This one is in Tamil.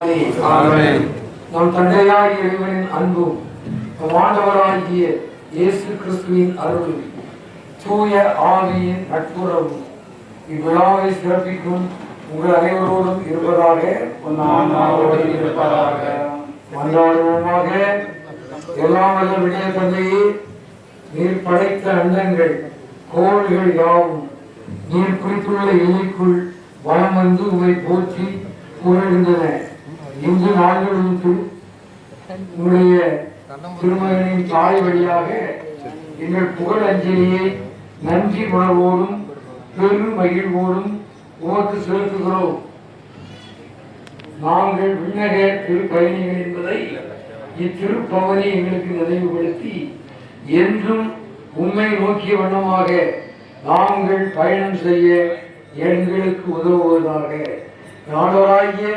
நம் தந்தையாகிய இறைவனின் அன்பும் நம் ஆண்டவராகிய இயேசு கிறிஸ்துவின் அருளும் தூய ஆவியின் நட்புறவும் இவ்விழாவை சிறப்பிக்கும் உங்கள் அனைவரோடும் இருப்பதாக மன்றாடுவோமாக. எல்லாம் வல்ல விடய தந்தையே, நீர் படைத்த அண்டங்கள் கோள்கள் யாவும் நீர் குறித்துள்ள எல்லைக்குள் வளம் வந்து உங்களை போற்றி புகழ்கின்றன. இன்று நாள்களுக்கு உங்களுடைய திருமகனின் தாய் வழியாக எங்கள் புகழ் அஞ்சலியை நன்றி உணர்வோடும் பெரும் மகிழ்வோடும் உமக்கு செலுத்துகிறோம். நாங்கள் விண்ணக திருப்பயணிகள் என்பதை இத்திருப்பவனை எங்களுக்கு நினைவுபடுத்தி என்றும் உண்மை நோக்கிய வண்ணமாக நாங்கள் பயணம் செய்ய எங்களுக்கு உதவுவதாக. நாடோராகிய